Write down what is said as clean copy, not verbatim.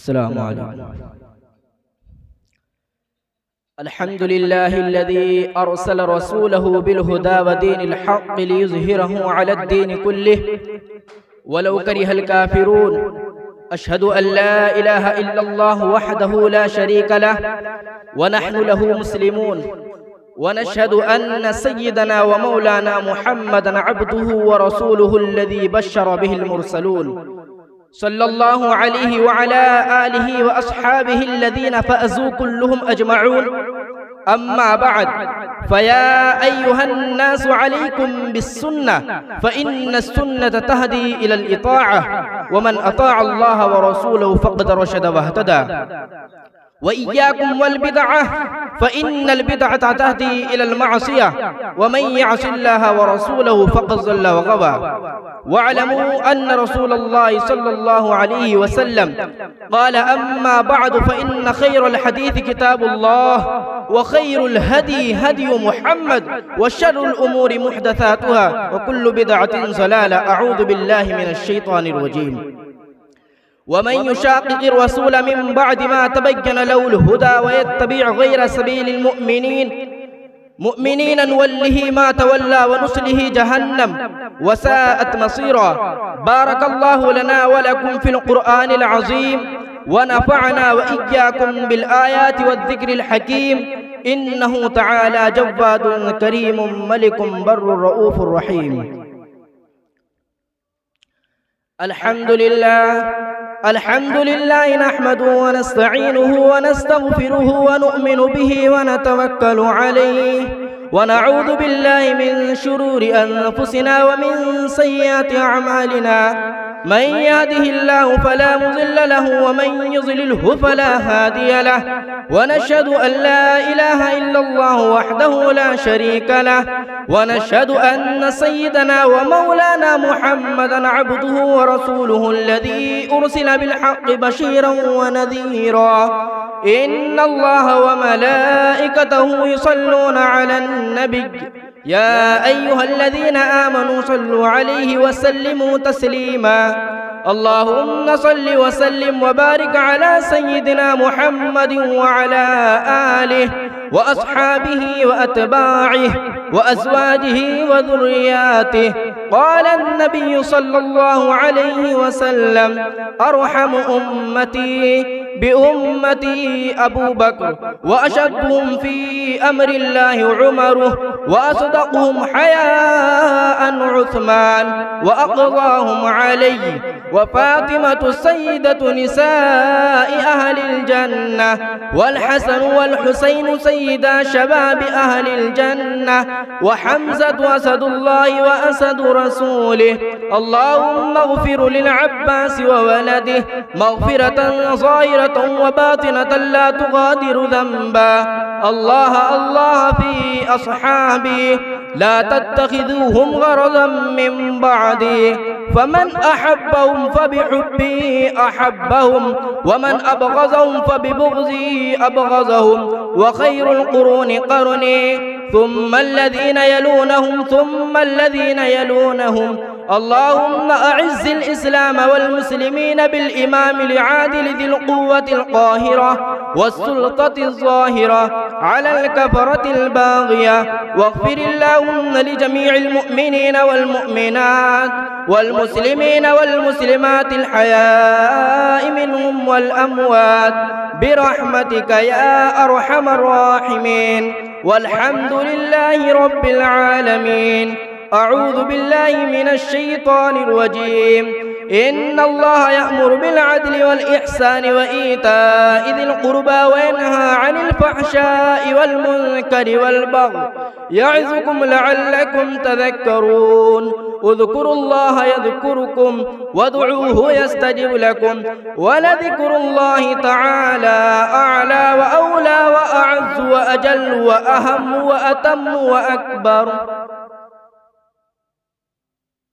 السلام عليكم. الحمد لله الذي أرسل رسوله بالهدى ودين الحق ليظهره على الدين كله ولو كره الكافرون. أشهد أن لا إله إلا الله وحده لا شريك له ونحن له مسلمون، ونشهد أن سيدنا ومولانا محمدا عبده ورسوله الذي بشر به المرسلون، صلى الله عليه وعلى آله وأصحابه الذين فازوا كلهم أجمعون. أما بعد، فيا أيها الناس عليكم بالسنة، فإن السنة تهدي إلى الإطاعة، ومن أطاع الله ورسوله فقد رشد واهتدى. وإياكم والبدعة، فإن البدعة تهدي إلى المعصية، ومن يعص الله ورسوله فقد ضل وغوى. واعلموا أن رسول الله صلى الله عليه وسلم قال: أما بعد، فإن خير الحديث كتاب الله، وخير الهدي هدي محمد، وشر الأمور محدثاتها، وكل بدعة ضلالة. أعوذ بالله من الشيطان الرجيم. ومن يشاقق الرسول من بعد ما تبين له الهدى ويتبع غير سبيل المؤمنين نوله ما تولى ونصله جهنم وساءت مصيرا. بارك الله لنا ولكم في القرآن العظيم، ونفعنا وإياكم بالآيات والذكر الحكيم، إنه تعالى جواد كريم ملك بر رؤوف رحيم. الحمد لله نحمده ونستعينه ونستغفره ونؤمن به ونتوكل عليه، ونعوذ بالله من شرور أنفسنا ومن سيئات أعمالنا. من يهده الله فلا مضل له، ومن يضلله فلا هادي له. ونشهد أن لا إله إلا الله وحده لا شريك له، ونشهد أن سيدنا ومولانا محمدا عبده ورسوله الذي أرسل بالحق بشيرا ونذيرا. إن الله وملائكته يصلون على النبي، يا أيها الذين آمنوا صلوا عليه وسلموا تسليما. اللهم صل وسلم وبارك على سيدنا محمد وعلى آله وأصحابه وأتباعه وأزواجه وذرياته. قال النبي صلى الله عليه وسلم: أرحم أمتي بأمتي أبو بكر، وأشدهم في أمر الله عمر، وأصدقهم حياء عثمان، وأقضاهم علي، وفاطمة سيدة نساء أهل الجنة، والحسن والحسين سيدا شباب أهل الجنة، وحمزة أسد الله وأسد رسوله. اللهم اغفر للعباس وولده مغفرة ظاهرة وباطنة لا تغادر ذنبا. الله في أصحابي، لا تتخذوهم غرضا من بعدي، فمن أحبهم فبحبي أحبهم، ومن أبغضهم فببغضي أبغضهم. وخير القرون قرني، ثم الذين يلونهم، ثم الذين يلونهم. اللهم أعز الإسلام والمسلمين بالإمام العادل ذي القوة القاهرة والسلطة الظاهرة على الكفرة الباغية. واغفر اللهم لجميع المؤمنين والمؤمنات والمسلمين والمسلمات الحياء منهم والأموات برحمتك يا أرحم الراحمين. والحمد لله رب العالمين. أعوذ بالله من الشيطان الرجيم. إن الله يأمر بالعدل والإحسان وإيتاء ذي القربى، وينهى عن الفحشاء والمنكر والبغي، يعظكم لعلكم تذكرون. اذكروا الله يذكركم، وادعوه يستجب لكم، ولذكر الله تعالى أعلى وأولى وأعز وأجل وأهم وأتم وأكبر.